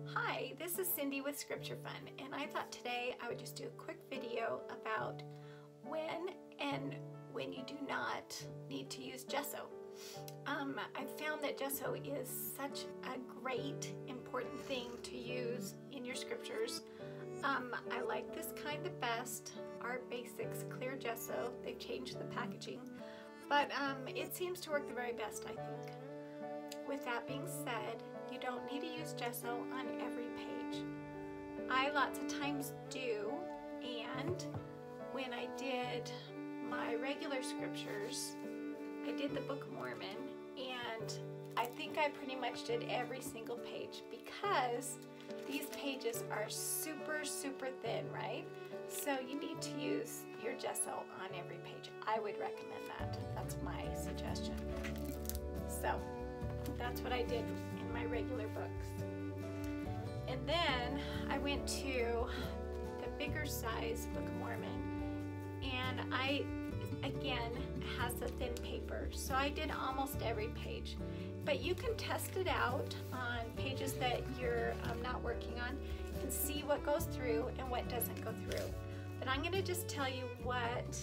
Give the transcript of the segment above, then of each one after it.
Hi, this is Cindy with Scripture Fun, and I thought today I would just do a quick video about when you do not need to use gesso. I found that gesso is such a great, important thing to use in your scriptures. I like this kind the best, Art Basics Clear Gesso. They've changed the packaging, but it seems to work the very best, I think. With that being said, you don't need to use gesso on every page. I lots of times do, and when I did my regular scriptures, I did the Book of Mormon, and I think I pretty much did every single page because these pages are super, super thin, right? So you need to use your gesso on every page. I would recommend that. That's my suggestion. So that's what I did in my regular books. And then I went to the bigger size Book of Mormon, and again, has the thin paper. So I did almost every page. But you can test it out on pages that you're not working on and see what goes through and what doesn't go through. But I'm going to just tell you what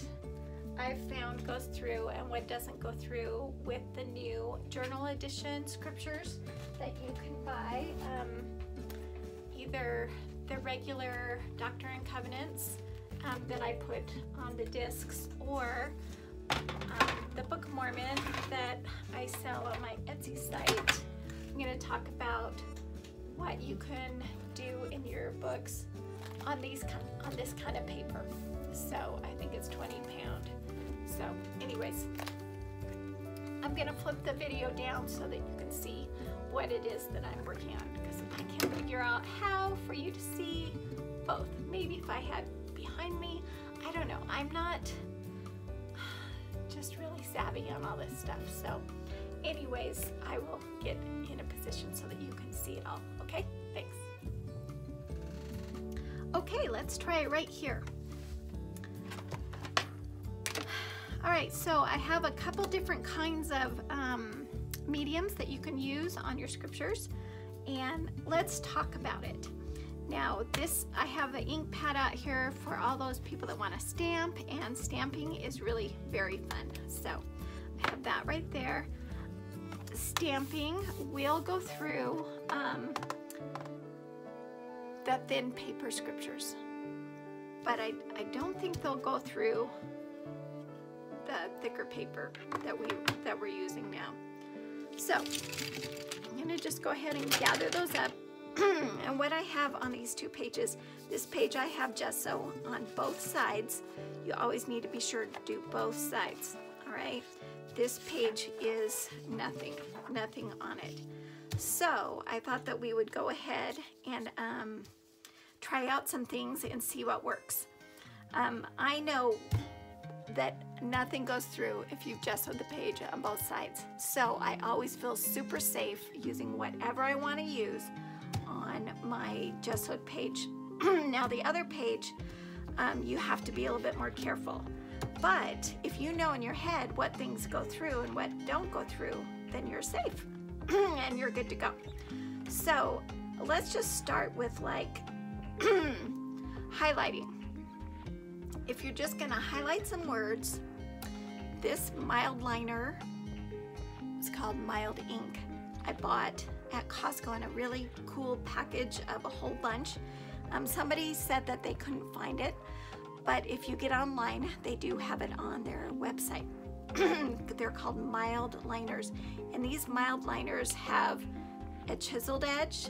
I've found goes through and what doesn't go through with the new journal edition scriptures that you can buy. Either the regular Doctrine and Covenants that I put on the discs, or the Book of Mormon that I sell on my Etsy site. I'm going to talk about what you can do in your books on this kind of paper. So I think it's 20 pound. So anyways, I'm going to flip the video down so that you can see what it is that I'm working on, because I can't figure out how for you to see both. Maybe if I had behind me, I don't know. I'm not just really savvy on all this stuff. So anyways, I will get in a position so that you can see it all. Okay, thanks. Okay, let's try it right here. All right, so I have a couple different kinds of mediums that you can use on your scriptures, and let's talk about it. Now I have the ink pad out here for all those people that want to stamp, and stamping is really very fun. So I have that right there. Stamping will go through the thin paper scriptures, but I don't think they'll go through the thicker paper that we're using now. So I'm going to just go ahead and gather those up. And what I have on these two pages, this page I have gesso on both sides. You always need to be sure to do both sides, all right? This page is nothing on it. So I thought that we would go ahead and try out some things and see what works. I know that nothing goes through if you've gessoed the page on both sides. So I always feel super safe using whatever I want to use on my gessoed page. Now the other page, you have to be a little bit more careful. But if you know in your head what things go through and what don't go through, then you're safe and you're good to go. So let's just start with like highlighting. If you're just gonna highlight some words, this mild liner is called Mild Ink. I bought at Costco in a really cool package of a whole bunch. Somebody said that they couldn't find it, but if you get online, they do have it on their website. They're called mild liners, and these mild liners have a chiseled edge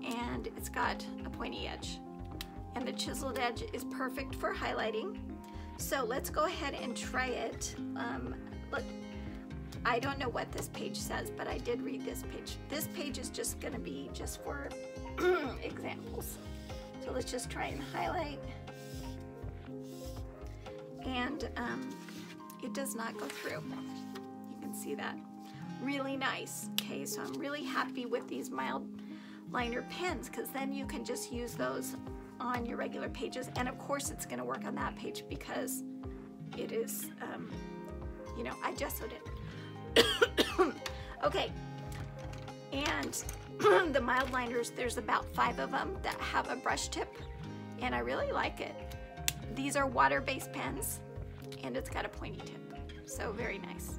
and it's got a pointy edge. And the chiseled edge is perfect for highlighting. So let's go ahead and try it. Look, I don't know what this page says, but I did read this page. This page is just gonna be just for examples. So let's just try and highlight. And it does not go through. You can see that. Really nice. Okay, so I'm really happy with these mild liner pens, because then you can just use those on your regular pages, and of course it's going to work on that page because it is, you know, I gessoed it. Okay, And the mild liners, there's about 5 of them that have a brush tip, and I really like it. These are water-based pens, and it's got a pointy tip, so very nice.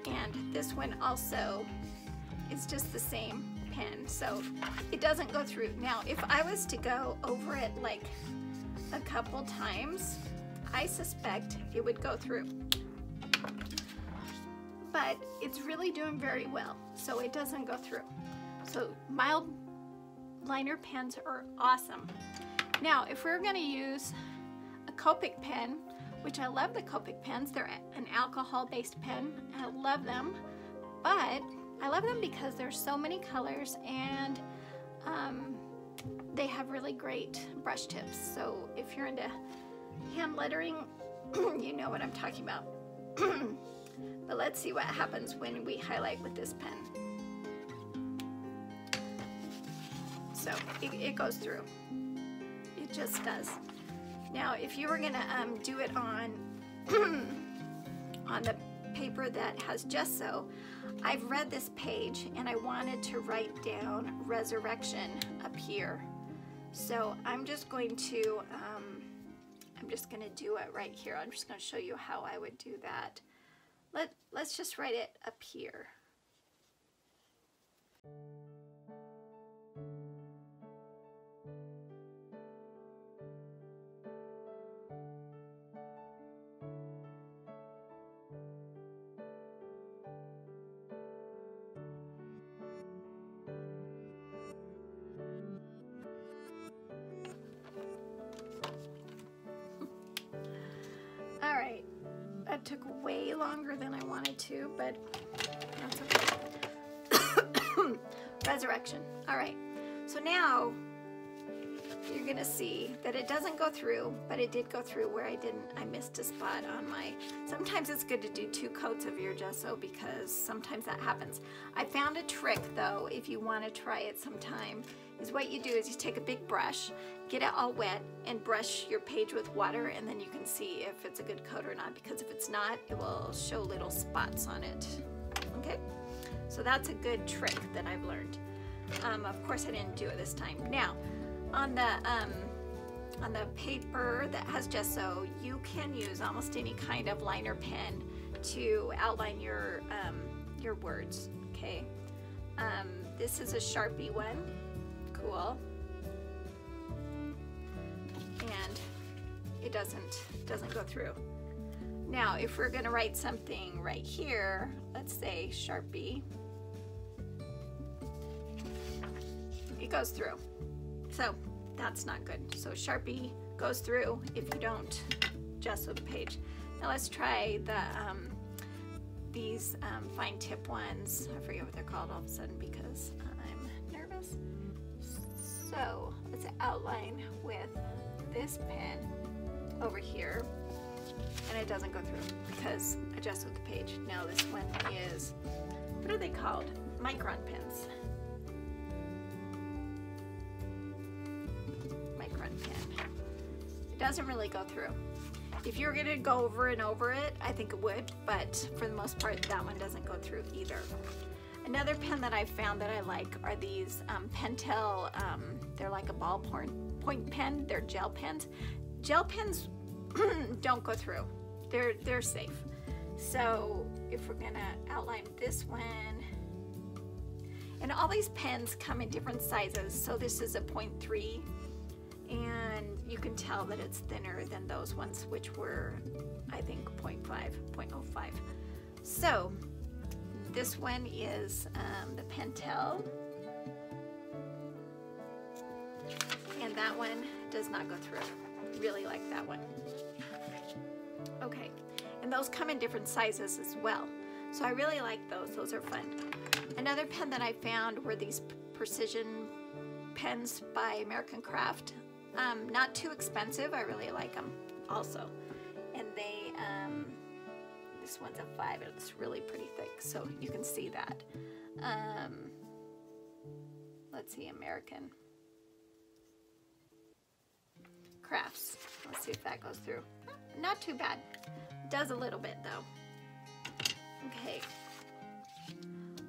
And this one also is just the same pen, so it doesn't go through. Now, if I was to go over it like a couple times, I suspect it would go through. But it's really doing very well, so it doesn't go through. So mild liner pens are awesome. Now, if we're going to use a Copic pen, which I love the Copic pens, they're an alcohol-based pen, and I love them, but I love them because there's so many colors, and they have really great brush tips. So if you're into hand lettering, you know what I'm talking about. But let's see what happens when we highlight with this pen. So it goes through. It just does. Now, if you were gonna do it on on the paper that has gesso, I've read this page and I wanted to write down resurrection up here. So I'm just going to do it right here. I'm just going to show you how I would do that. Let's just write it up here. All right. That took way longer than I wanted to, but that's okay. Resurrection. All right. So now you're gonna see that it doesn't go through, but it did go through where I missed a spot on my, sometimes it's good to do 2 coats of your gesso because sometimes that happens. I found a trick though, if you want to try it sometime, is what you do is you take a big brush, get it all wet, and brush your page with water, and then you can see if it's a good coat or not, because if it's not, it will show little spots on it. Okay? So that's a good trick that I've learned. Of course, I didn't do it this time. Now, on the paper that has gesso, you can use almost any kind of liner pen to outline your words. Okay? This is a Sharpie one. Cool. And it doesn't go through. Now, if we're going to write something right here, let's say Sharpie, it goes through. So that's not good. So Sharpie goes through if you don't gesso the page. Now let's try these fine tip ones. I forget what they're called all of a sudden because I'm nervous. So let's outline with this pen over here, and it doesn't go through because I gessoed the page. Now this one is, what are they called? Micron pens. Micron pen. It doesn't really go through. If you're gonna go over and over it, I think it would, but for the most part, that one doesn't go through either. Another pen that I found that I like are these Pentel, they're like a ballpoint pen, they're gel pens. Gel pens don't go through, they're safe. So if we're gonna outline this one, and all these pens come in different sizes, so this is a 0.3, and you can tell that it's thinner than those ones, which were, I think, 0.05. So this one is the Pentel, and that one does not go through. Really like that one. Okay, and those come in different sizes as well. So I really like those are fun. Another pen that I found were these precision pens by American Craft. Not too expensive, I really like them also. And they, this one's a 5, and it's really pretty thick, so you can see that. Let's see, American Crafts. Let's see if that goes through. Not too bad. Does a little bit though. Okay.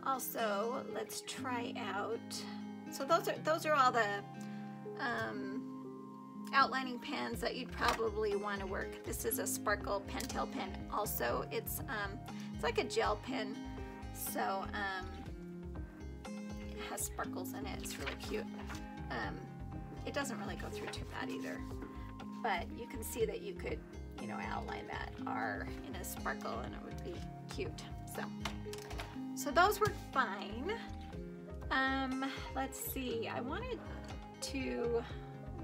Also, let's try out, so those are all the outlining pens that you'd probably want to work. This is a sparkle Pentel pen. Also, it's like a gel pen, so it has sparkles in it. It's really cute. It doesn't really go through too bad either, but you can see that you could, you know, outline that R in a sparkle and it would be cute. So those work fine. Let's see, I wanted to,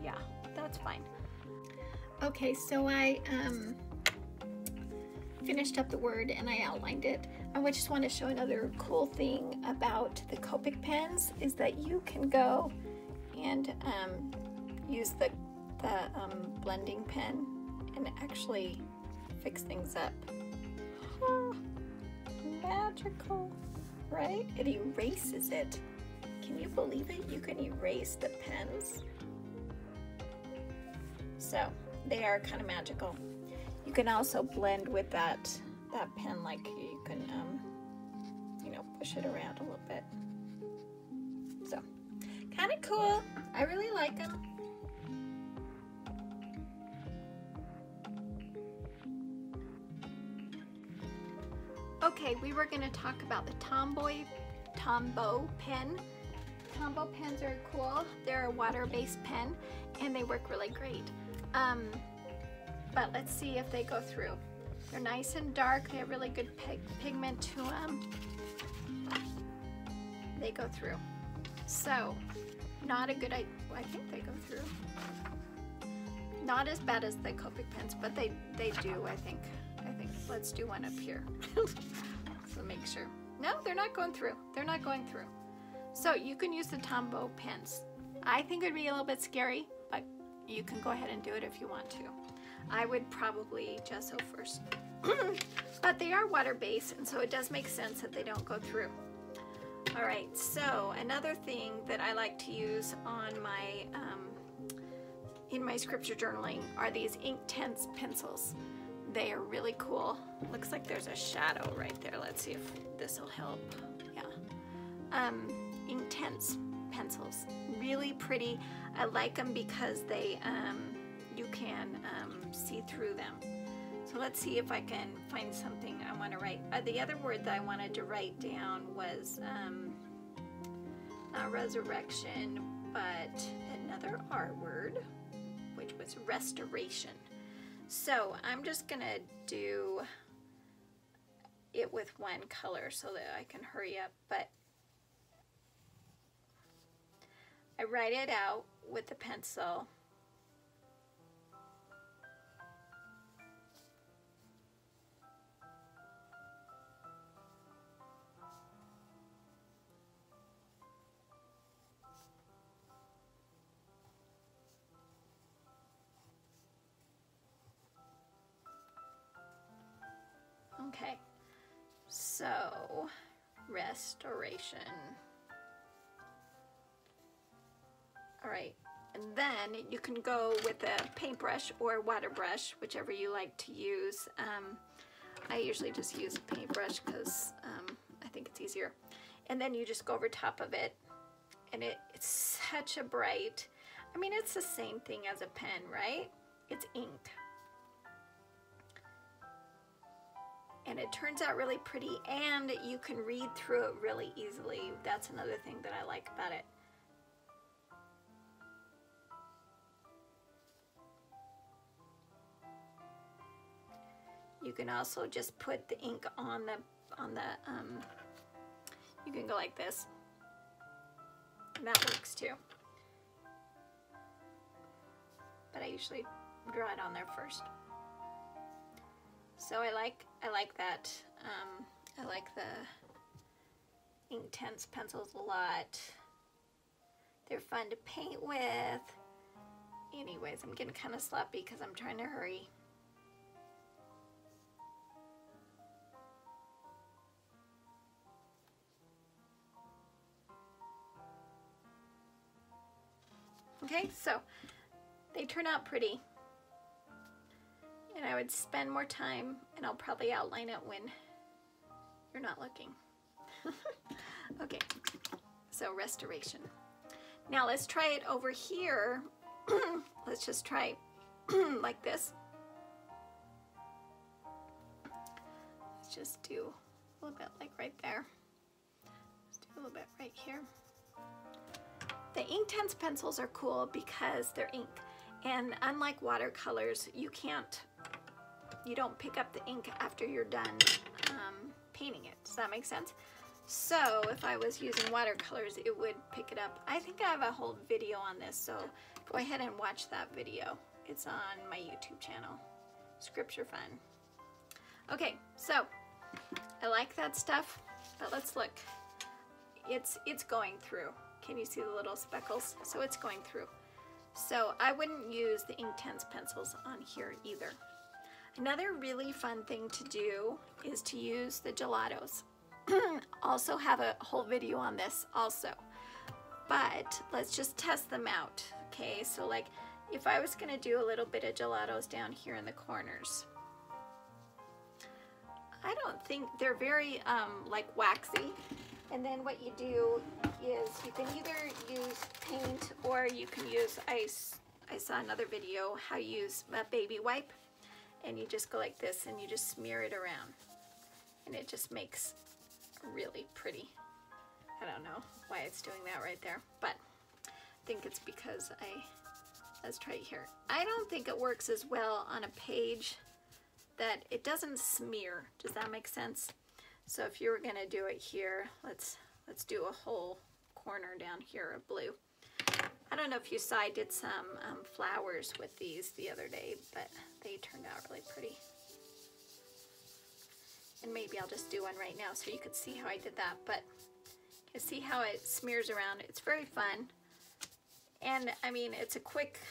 yeah, that's fine. Okay, so I finished up the word and I outlined it. I just want to show another cool thing about the Copic pens is that you can go and use the blending pen and actually fix things up. Oh, magical, right? It erases it. Can you believe it? You can erase the pens. So they are kind of magical. You can also blend with that pen, like you can you know, push it around a little bit. So kind of cool. I really like them. Okay, we were going to talk about the Tombow pen. Tombow pens are cool. They're a water-based pen and they work really great. But let's see if they go through. They're nice and dark. They have really good pigment to them. They go through. So, not a good idea. I think they go through. Not as bad as the Copic pens, but they do, I think. Let's do one up here. So make sure. No, they're not going through. They're not going through. So you can use the Tombow pens. I think it would be a little bit scary, but you can go ahead and do it if you want to. I would probably gesso first. But they are water-based, and so it does make sense that they don't go through. All right, so another thing that I like to use on my in my scripture journaling are these Inktense pencils. They are really cool. Looks like there's a shadow right there. Let's see if this will help. Yeah. Inktense pencils. Really pretty. I like them because they you can see through them. So let's see if I can find something I want to write. The other word that I wanted to write down was not resurrection, but another R word, which was restoration. So I'm just gonna do it with one color so that I can hurry up, but I write it out with the pencil. Okay, so restoration. All right, and then you can go with a paintbrush or water brush, whichever you like to use. I usually just use a paintbrush because I think it's easier. And then you just go over top of it, and it's such a bright, I mean, it's the same thing as a pen, right? It's ink. And it turns out really pretty, and you can read through it really easily. That's another thing that I like about it. You can also just put the ink on the you can go like this. And that works too. But I usually draw it on there first. So I like that. I like the Inktense pencils a lot. They're fun to paint with. Anyways, I'm getting kind of sloppy because I'm trying to hurry. Okay, so they turn out pretty. And I would spend more time, and I'll probably outline it when you're not looking. Okay, so restoration. Now let's try it over here. Let's just try like this. Let's just do a little bit like right there. Let's do a little bit right here. The Inktense pencils are cool because they're ink, and unlike watercolors, you don't pick up the ink after you're done painting it. Does that make sense? So if I was using watercolors, it would pick it up. I think I have a whole video on this, so go ahead and watch that video. It's on my YouTube channel, Scripture Fun. Okay, so I like that stuff, but let's look. It's going through. Can you see the little speckles? So it's going through. So I wouldn't use the Inktense pencils on here either. Another really fun thing to do is to use the gelatos. Also have a whole video on this also, but let's just test them out. Okay, so like if I was gonna do a little bit of gelatos down here in the corners, I don't think they're very like waxy. And then what you do is you can either use paint or you can use ice. I saw another video how you use a baby wipe, and you just go like this and you just smear it around, and it just makes really pretty. I don't know why it's doing that right there, but I think it's because let's try it here. I don't think it works as well on a page that it doesn't smear. Does that make sense? So if you were gonna do it here, let's do a whole corner down here of blue. I don't know if you saw, I did some flowers with these the other day, but they turned out really pretty. And maybe I'll just do one right now so you could see how I did that. But you see how it smears around. It's very fun. And I mean, it's a quick,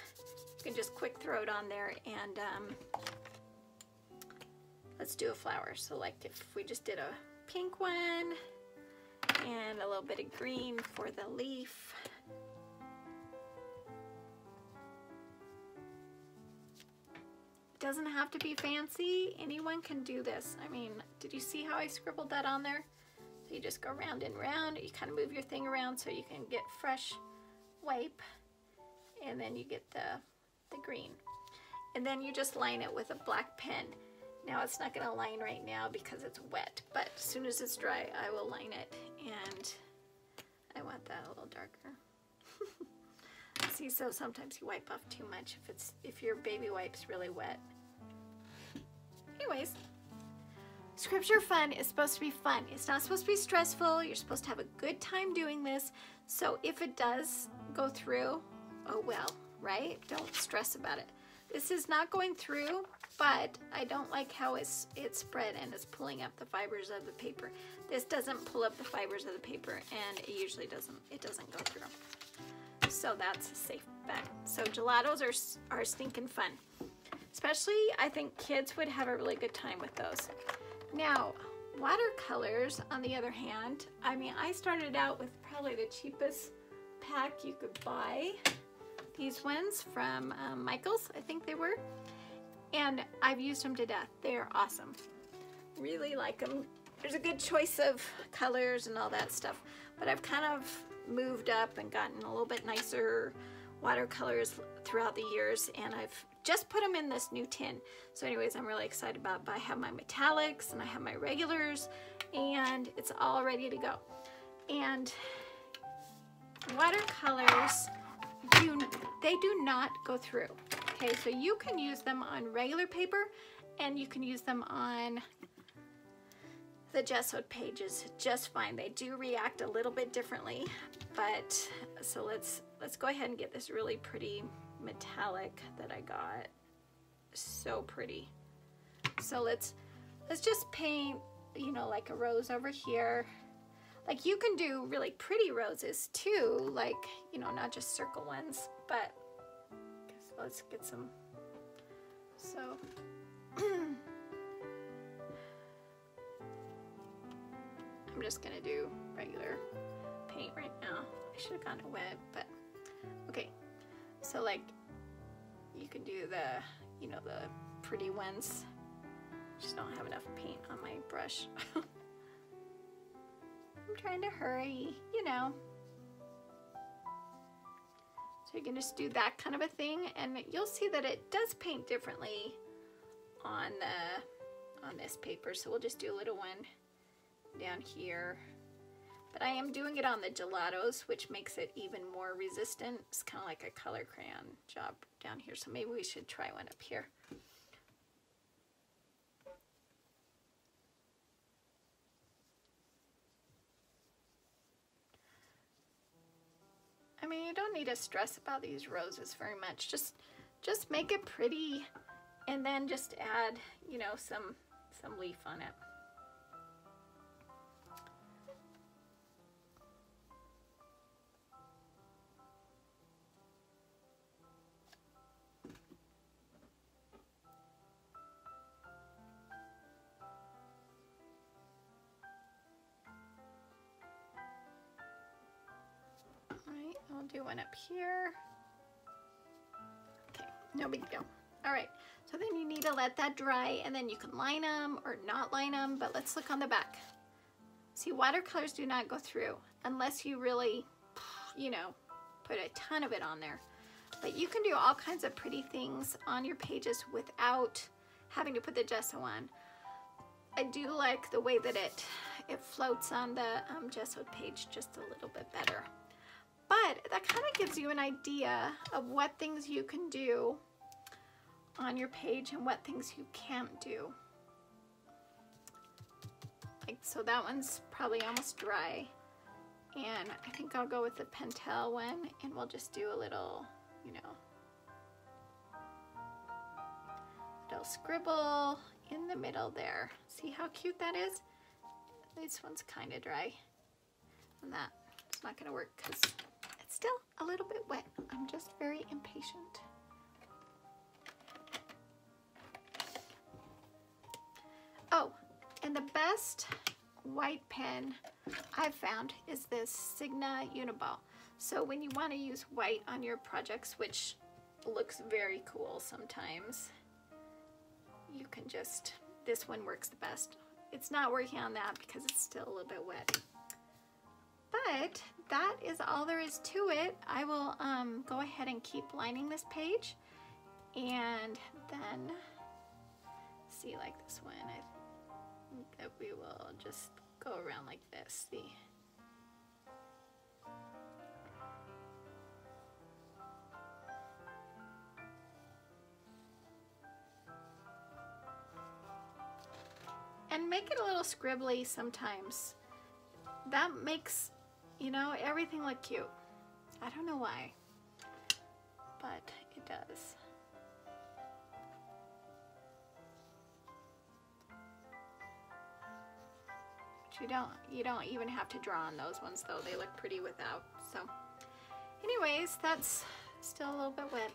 you can just quick throw it on there, and let's do a flower. So like if we just did a pink one and a little bit of green for the leaf. Doesn't have to be fancy. Anyone can do this. I mean, did you see how I scribbled that on there? So you just go round and round. You kind of move your thing around so you can get fresh wipe, and then you get the green. And then you just line it with a black pen. Now it's not gonna line right now because it's wet, but as soon as it's dry, I will line it, and I want that a little darker. See, so sometimes you wipe off too much if your baby wipe's really wet. Anyways, Scripture Fun is supposed to be fun. It's not supposed to be stressful. You're supposed to have a good time doing this. So if it does go through, oh well, right? Don't stress about it. This is not going through, but I don't like how it's spread and it's pulling up the fibers of the paper. This doesn't pull up the fibers of the paper, and it usually doesn't go through. So that's a safe bet. So gelatos are stinking fun. Especially, I think kids would have a really good time with those. Now, watercolors, on the other hand, I mean, I started out with probably the cheapest pack you could buy. These ones from Michael's, I think they were. And I've used them to death. They are awesome. Really like them. There's a good choice of colors and all that stuff. But I've kind of moved up and gotten a little bit nicer watercolors throughout the years, and I've just put them in this new tin. So anyways, I'm really excited about it. But I have my metallics and I have my regulars, and it's all ready to go. And watercolors, they do not go through. Okay, so you can use them on regular paper, and you can use them on the gessoed pages just fine. They do react a little bit differently, but so let's go ahead and get this really pretty metallic that I got. So pretty. So let's just paint, you know, like a rose over here. Like you can do really pretty roses too, like, you know, not just circle ones, but let's get some. So I'm just gonna do regular paint right now. I should have gotten it wet, but okay. So like you can do the, you know, the pretty ones. Just don't have enough paint on my brush. I'm trying to hurry, you know. So you can just do that kind of a thing, and you'll see that it does paint differently on this paper. So we'll just do a little one down here. But I am doing it on the gelatos, which makes it even more resistant. It's kind of like a color crayon job down here. So maybe we should try one up here. I mean, you don't need to stress about these roses very much. Just make it pretty, and then just add, you know, some leaf on it. I'll do one up here. Okay, no big deal. All right, so then you need to let that dry, and then you can line them or not line them, but let's look on the back. See, watercolors do not go through unless you really, you know, put a ton of it on there. But you can do all kinds of pretty things on your pages without having to put the gesso on. I do like the way that it floats on the gessoed page just a little bit better. But that kind of gives you an idea of what things you can do on your page and what things you can't do. Like, so that one's probably almost dry. And I think I'll go with the Pentel one, and we'll just do a little, you know, little scribble in the middle there. See how cute that is? This one's kind of dry. And that's not going to work because it's still a little bit wet. I'm just very impatient. Oh, and the best white pen I've found is this Sigma Uniball. So when you want to use white on your projects, which looks very cool sometimes, you can just, this one works the best. It's not working on that because it's still a little bit wet. But that is all there is to it. I will go ahead and keep lining this page, and then see, like this one, I think that we will just go around like this. See? And make it a little scribbly sometimes. That makes, you know, everything look cute. I don't know why, but it does. But you don't even have to draw on those ones though. They look pretty without. So anyways, that's still a little bit wet.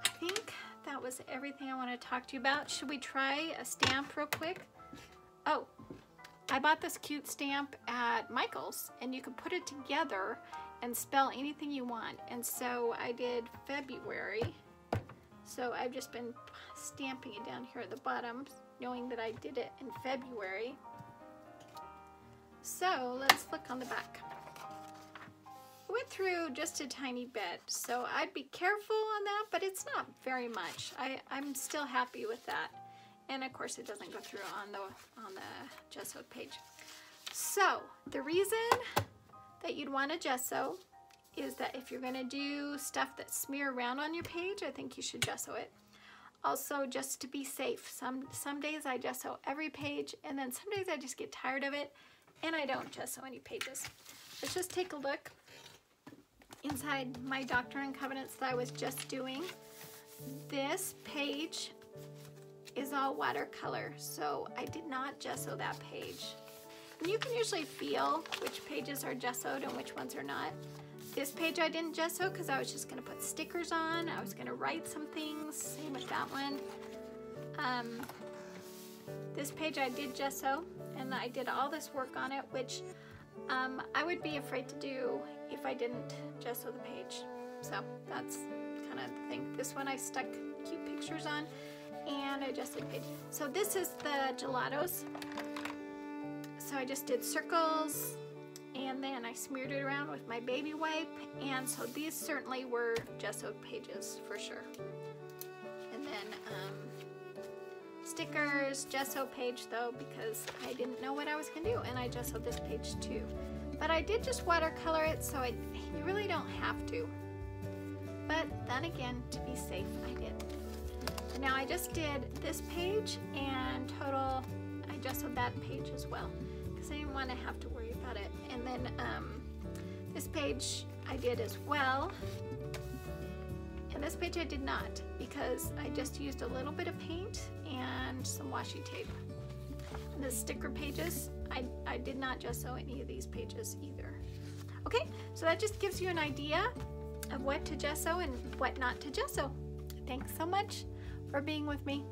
I think that was everything I want to talk to you about. Should we try a stamp real quick? Oh, I bought this cute stamp at Michael's, and you can put it together and spell anything you want. And so I did February. So I've just been stamping it down here at the bottom, knowing that I did it in February. So let's look on the back. I went through just a tiny bit, so I'd be careful on that, but it's not very much. I'm still happy with that. And of course it doesn't go through on the gessoed page. So the reason that you'd want a gesso is that if you're gonna do stuff that smear around on your page, I think you should gesso it. Also, just to be safe, some days I gesso every page, and then some days I just get tired of it and I don't gesso any pages. Let's just take a look inside my Doctrine and Covenants that I was just doing. This page is all watercolor, so I did not gesso that page. And you can usually feel which pages are gessoed and which ones are not. This page I didn't gesso because I was just going to put stickers on. I was going to write some things. Same with that one. This page I did gesso, and I did all this work on it, which I would be afraid to do if I didn't gesso the page. So that's kind of the thing. This one I stuck cute pictures on, and I gessoed the page. So this is the gelatos. So I just did circles, and then I smeared it around with my baby wipe, and so these certainly were gessoed pages for sure. And then stickers, gesso page though, because I didn't know what I was gonna do, and I gessoed this page too. But I did just watercolor it, so you really don't have to. But then again, to be safe, I did. And now I just did this page, and total, I gessoed that page as well, because I didn't want to have to worry about it. And then this page I did as well. And this page I did not, because I just used a little bit of paint and some washi tape. And the sticker pages, I did not gesso any of these pages either. Okay, so that just gives you an idea of what to gesso and what not to gesso. Thanks so much for being with me.